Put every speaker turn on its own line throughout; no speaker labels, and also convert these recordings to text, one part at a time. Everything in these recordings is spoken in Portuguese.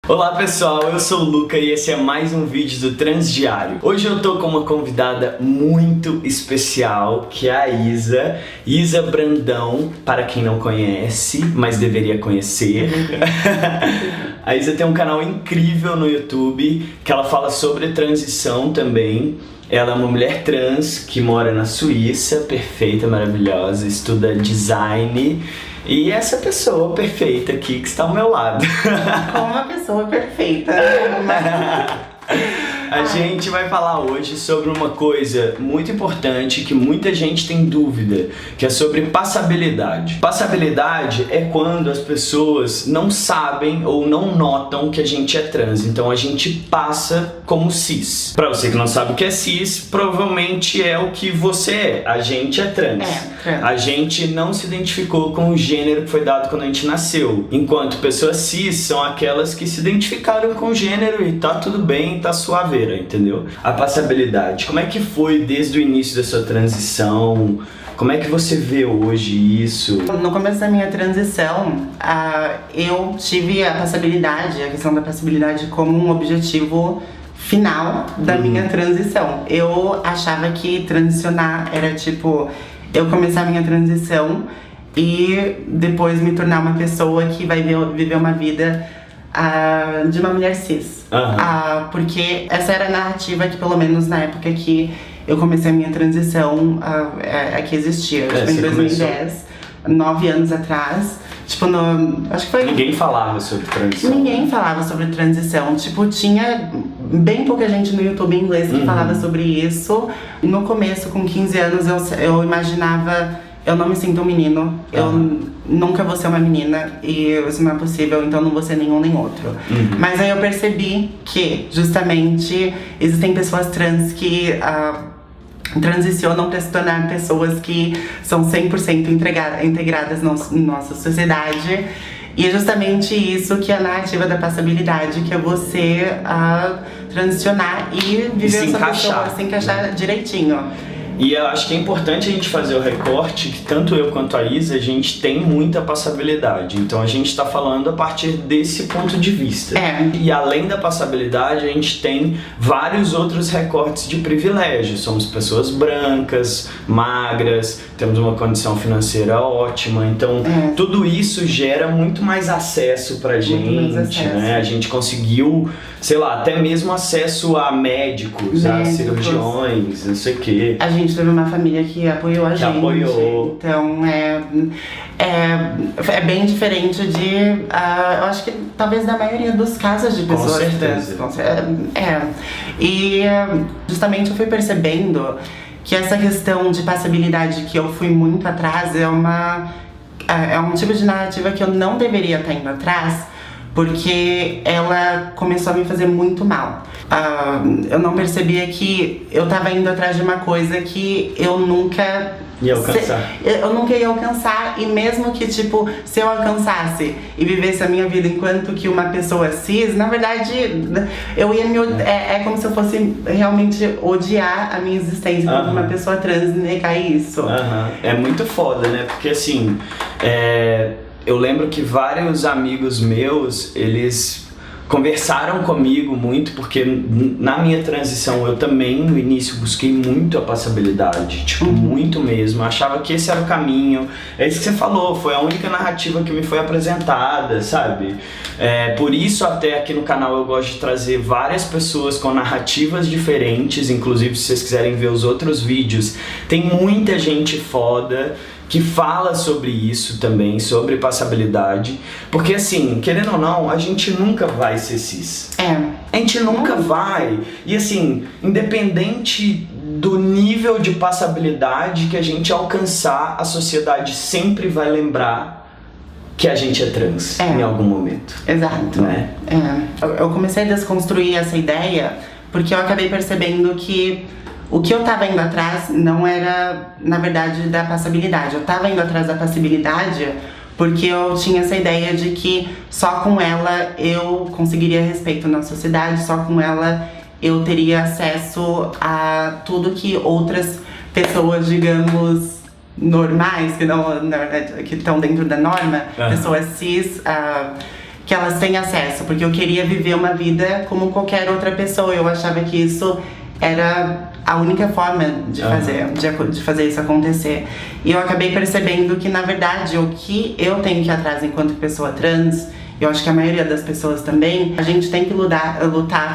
Olá pessoal, eu sou o Luca e esse é mais um vídeo do Transdiário. Hoje eu tô com uma convidada muito especial, que é a Isa Brandão, para quem não conhece, mas deveria conhecer. A Isa tem um canal incrível no YouTube, que ela fala sobre transição também. Ela é uma mulher trans que mora na Suíça, perfeita, maravilhosa, estuda design. E essa pessoa perfeita aqui que está ao meu lado.
Como uma pessoa perfeita.
A gente vai falar hoje sobre uma coisa muito importante que muita gente tem dúvida, que é sobre passabilidade. Passabilidade é quando as pessoas não sabem ou não notam que a gente é trans, então a gente passa como cis. Pra você que não sabe o que é cis, provavelmente é o que você é. A gente é trans. A gente não se identificou com o gênero que foi dado quando a gente nasceu. Enquanto pessoas cis são aquelas que se identificaram com o gênero e tá tudo bem, tá suave. Entendeu? A passabilidade, como é que foi desde o início da sua transição? Como é que você vê hoje isso?
No começo da minha transição, eu tive a questão da passabilidade como um objetivo final da minha transição. Eu achava que transicionar era tipo, eu começar a minha transição e depois me tornar uma pessoa que vai viver uma vida de uma mulher cis. Porque essa era a narrativa que, pelo menos na época que eu comecei a minha transição, que existia. Tipo, em 2010, 9 anos atrás. Tipo, acho que foi...
Ninguém falava sobre transição.
Ninguém falava sobre transição. Tipo, tinha bem pouca gente no YouTube em inglês que falava sobre isso. No começo, com 15 anos, eu imaginava... Eu não me sinto um menino, eu nunca vou ser uma menina e isso não é possível, então não vou ser nenhum nem outro. Mas aí eu percebi que, justamente, existem pessoas trans que transicionam para se tornar pessoas que são 100% integradas na nossa sociedade. E é justamente isso que é a narrativa da passabilidade, que é você transicionar e viver essa pessoa, se encaixar direitinho.
E eu acho que é importante a gente fazer o recorte que tanto eu quanto a Isa, a gente tem muita passabilidade. Então a gente tá falando a partir desse ponto de vista. E além da passabilidade, a gente tem vários outros recortes de privilégio. Somos pessoas brancas, magras, temos uma condição financeira ótima. Então tudo isso gera muito mais acesso pra gente, né? A gente conseguiu, sei lá, até mesmo acesso a médicos, a cirurgiões, não sei o quê.
A gente teve uma família que apoiou a gente. Então é bem diferente de, eu acho que talvez da maioria dos casos de pessoas trans. E justamente eu fui percebendo que essa questão de passabilidade que eu fui muito atrás é um tipo de narrativa que eu não deveria estar indo atrás, porque ela começou a me fazer muito mal. Eu não percebia que eu tava indo atrás de uma coisa que eu nunca
ia alcançar.
Eu nunca ia alcançar, e mesmo que, tipo, se eu alcançasse e vivesse a minha vida enquanto que uma pessoa cis, na verdade, eu ia é como se eu fosse realmente odiar a minha existência enquanto uma pessoa trans e negar isso.
É muito foda, né? Porque assim, eu lembro que vários amigos meus, eles conversaram comigo muito, porque na minha transição eu também no início busquei muito a passabilidade, tipo, muito mesmo. Eu achava que esse era o caminho. É isso que você falou, foi a única narrativa que me foi apresentada, sabe? Por isso até aqui no canal eu gosto de trazer várias pessoas com narrativas diferentes, inclusive se vocês quiserem ver os outros vídeos, tem muita gente foda que fala sobre isso também, sobre passabilidade. Porque assim, querendo ou não, a gente nunca vai ser cis. A gente nunca vai. E assim, independente do nível de passabilidade que a gente alcançar, a sociedade sempre vai lembrar que a gente é trans em algum momento.
Exato.
Né?
Eu comecei a desconstruir essa ideia porque eu acabei percebendo que o que eu tava indo atrás não era, na verdade, da passabilidade. Eu tava indo atrás da passabilidade porque eu tinha essa ideia de que só com ela eu conseguiria respeito na sociedade, só com ela eu teria acesso a tudo que outras pessoas, digamos, normais, que não, na verdade, que estão dentro da norma, pessoas cis, que elas têm acesso, porque eu queria viver uma vida como qualquer outra pessoa. Eu achava que isso era a única forma de fazer isso acontecer. E eu acabei percebendo que, na verdade, o que eu tenho que ir atrás enquanto pessoa trans, eu acho que a maioria das pessoas também, a gente tem que lutar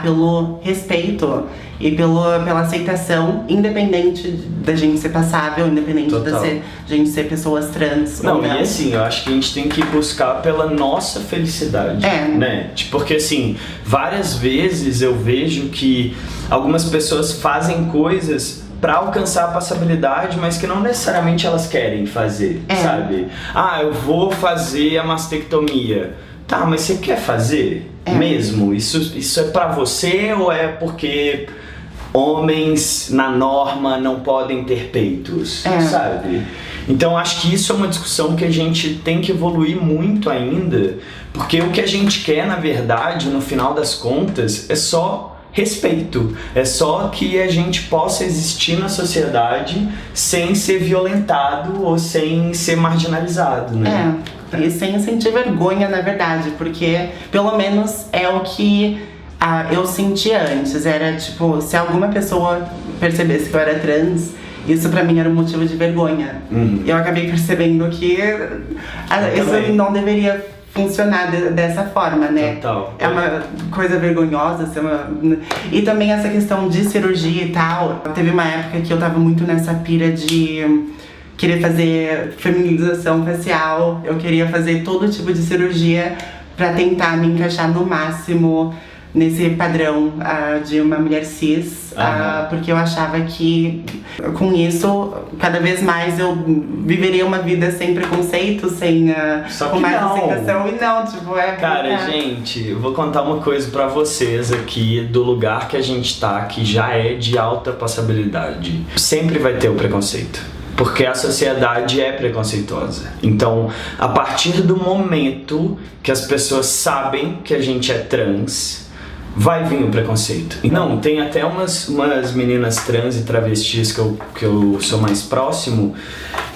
pelo respeito e pela aceitação, independente da gente ser passável, independente da gente ser pessoas trans.
Não, e assim, eu acho que a gente tem que buscar pela nossa felicidade, né? Porque assim, várias vezes eu vejo que algumas pessoas fazem coisas pra alcançar a passabilidade, mas que não necessariamente elas querem fazer, sabe? Ah, eu vou fazer a mastectomia. Tá, mas você quer fazer mesmo? Isso é pra você ou é porque homens na norma não podem ter peitos, sabe? Então acho que isso é uma discussão que a gente tem que evoluir muito ainda, porque o que a gente quer, na verdade, no final das contas, é só respeito, é só que a gente possa existir na sociedade sem ser violentado ou sem ser marginalizado, né?
E sem sentir vergonha, na verdade, porque pelo menos é o que eu sentia antes. Era tipo, se alguma pessoa percebesse que eu era trans, isso pra mim era um motivo de vergonha. Eu acabei percebendo que isso não deveria funcionar dessa forma, né?
Total.
É uma coisa vergonhosa. E também essa questão de cirurgia e tal. Teve uma época que eu tava muito nessa pira de querer fazer feminização facial, eu queria fazer todo tipo de cirurgia pra tentar me encaixar no máximo nesse padrão de uma mulher cis, porque eu achava que com isso, cada vez mais eu viveria uma vida sem preconceito, com mais aceitação, e não, tipo,
Cara, gente, eu vou contar uma coisa pra vocês aqui do lugar que a gente tá, que já é de alta passabilidade. Sempre vai ter o preconceito, porque a sociedade é preconceituosa. Então, a partir do momento que as pessoas sabem que a gente é trans, vai vir o preconceito. Não, tem até umas meninas trans e travestis que eu sou mais próximo,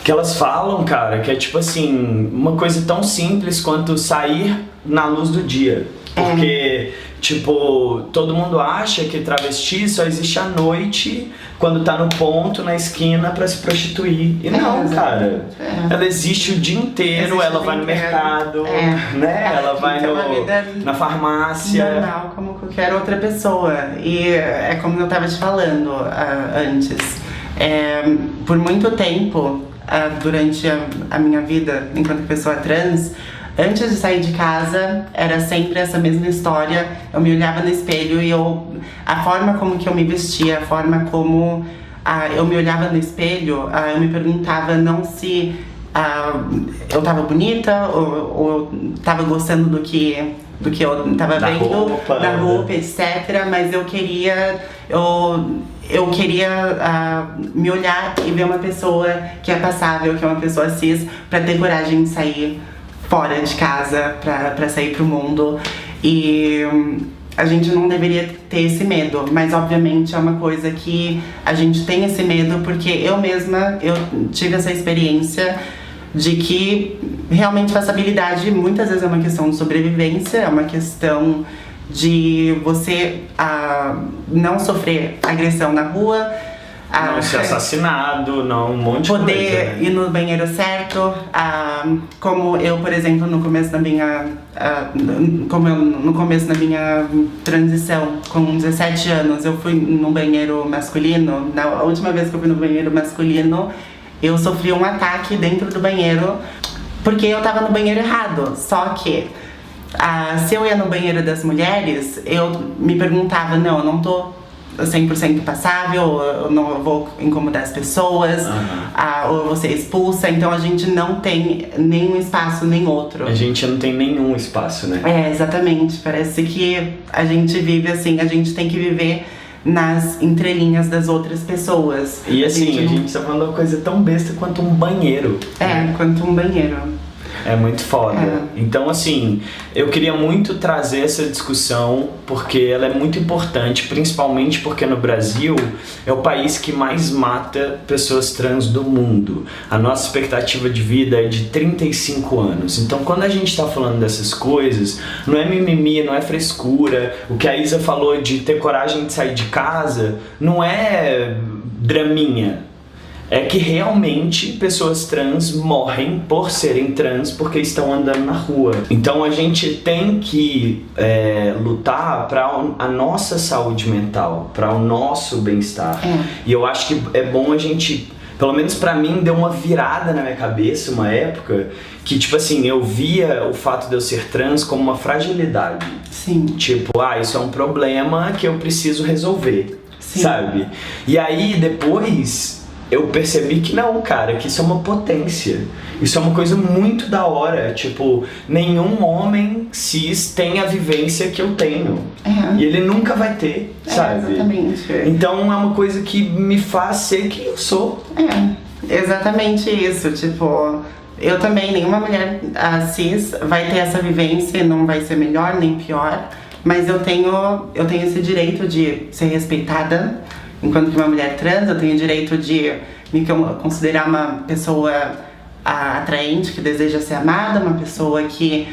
que elas falam, cara, que é tipo assim, uma coisa tão simples quanto sair na luz do dia. Porque, tipo, todo mundo acha que travesti só existe à noite, quando tá no ponto, na esquina, pra se prostituir. E não, cara. Ela existe o dia inteiro, ela vai no mercado, né? Ela vai na farmácia.
Normal, como qualquer outra pessoa. E é como eu tava te falando antes. Por muito tempo, durante a minha vida enquanto pessoa trans, antes de sair de casa, era sempre essa mesma história. Eu me olhava no espelho e a forma como que eu me vestia, a forma como eu me olhava no espelho, eu me perguntava não se eu tava bonita ou eu tava gostando do que eu tava vendo, da roupa, etc. Mas eu queria me olhar e ver uma pessoa que é passável, que é uma pessoa cis, pra ter coragem de sair fora de casa, pra sair pro mundo. E a gente não deveria ter esse medo, mas obviamente é uma coisa que a gente tem esse medo porque eu tive essa experiência de que realmente passabilidade muitas vezes é uma questão de sobrevivência, é uma questão de você não sofrer agressão na rua,
não ser assassinado, não um monte de coisa.
Poder ir no banheiro certo, como eu, por exemplo, no começo da minha transição, com 17 anos, eu fui no banheiro masculino. A última vez que eu fui no banheiro masculino, eu sofri um ataque dentro do banheiro, porque eu tava no banheiro errado. Só que, se eu ia no banheiro das mulheres, eu me perguntava, não, eu não tô 100% passável, eu não vou incomodar as pessoas, ou eu vou ser expulsa. Então a gente não tem nenhum espaço nem outro.
A gente não tem nenhum espaço, né?
Exatamente. Parece que a gente vive assim, a gente tem que viver nas entrelinhas das outras pessoas.
E assim, a gente tá falando uma coisa tão besta quanto um banheiro.
Quanto um banheiro.
É muito foda. Então, assim, eu queria muito trazer essa discussão porque ela é muito importante, principalmente porque no Brasil é o país que mais mata pessoas trans do mundo. A nossa expectativa de vida é de 35 anos. Então, quando a gente tá falando dessas coisas, não é mimimi, não é frescura. O que a Isa falou de ter coragem de sair de casa, não é draminha. É que realmente pessoas trans morrem por serem trans porque estão andando na rua. Então a gente tem que lutar para a nossa saúde mental, para o nosso bem-estar. E eu acho que é bom a gente, pelo menos pra mim, deu uma virada na minha cabeça uma época que, tipo assim, eu via o fato de eu ser trans como uma fragilidade.
Sim.
Tipo, isso é um problema que eu preciso resolver,
Sim.
sabe? E aí depois eu percebi que não, cara, que isso é uma potência. Isso é uma coisa muito da hora. Tipo, nenhum homem cis tem a vivência que eu tenho. E ele nunca vai ter, sabe?
Exatamente.
Então é uma coisa que me faz ser quem eu sou.
Exatamente isso. Tipo, eu também, nenhuma mulher cis vai ter essa vivência, não vai ser melhor nem pior. Mas eu tenho esse direito de ser respeitada. Enquanto que uma mulher trans, eu tenho o direito de me considerar uma pessoa atraente, que deseja ser amada, uma pessoa que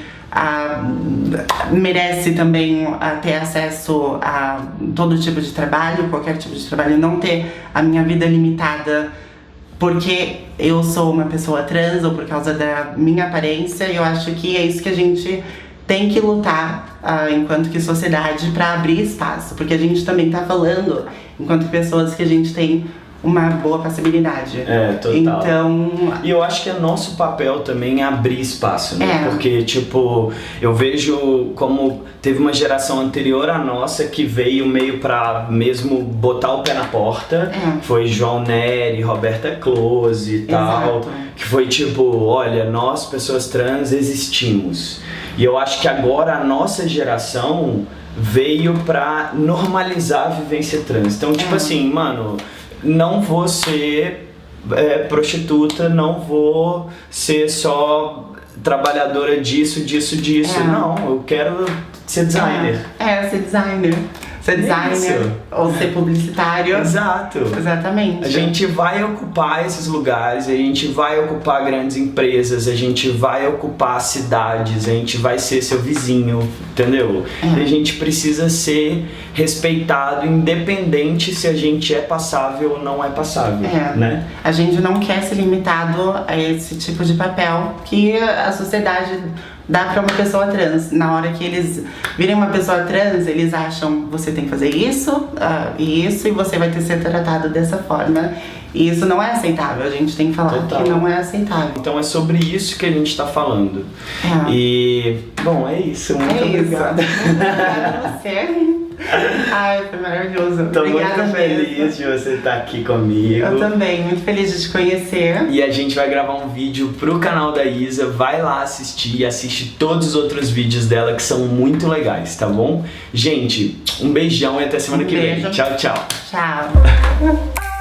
merece também ter acesso a todo tipo de trabalho, qualquer tipo de trabalho, não ter a minha vida limitada porque eu sou uma pessoa trans ou por causa da minha aparência. Eu acho que é isso que a gente tem que lutar enquanto que sociedade para abrir espaço, porque a gente também tá falando enquanto pessoas que a gente tem uma boa passabilidade.
Total.
Então...
E eu acho que é nosso papel também abrir espaço, né? Porque, tipo, eu vejo como teve uma geração anterior à nossa que veio meio pra mesmo botar o pé na porta. Foi João Nery, Roberta Close e tal.
Exato.
Que foi tipo, olha, nós, pessoas trans, existimos. E eu acho que agora a nossa geração veio pra normalizar a vivência trans. Então, tipo assim, mano, não vou ser prostituta, não vou ser só trabalhadora disso. Não, eu quero ser designer.
Ser designer. Ser designer ou ser publicitário.
Exato.
Exatamente.
A gente vai ocupar esses lugares, a gente vai ocupar grandes empresas, a gente vai ocupar cidades, a gente vai ser seu vizinho, entendeu? E a gente precisa ser respeitado, independente se a gente é passável ou não é passável, né?
A gente não quer ser limitado a esse tipo de papel que a sociedade dá pra uma pessoa trans. Na hora que eles virem uma pessoa trans, eles acham você tem que fazer isso e isso, e você vai ter que ser tratado dessa forma. E isso não é aceitável, a gente tem que falar que não é aceitável.
Então é sobre isso que a gente tá falando. E, bom, é isso. Muito obrigado.
Muito obrigada a você. Ai, foi maravilhoso.
Tô
Obrigada
muito feliz de você estar aqui comigo.
Eu também, muito feliz de te conhecer.
E a gente vai gravar um vídeo pro canal da Isa. Vai lá assistir e assiste todos os outros vídeos dela que são muito legais, tá bom? Gente, um beijão e até semana que vem. Tchau, tchau.
Tchau.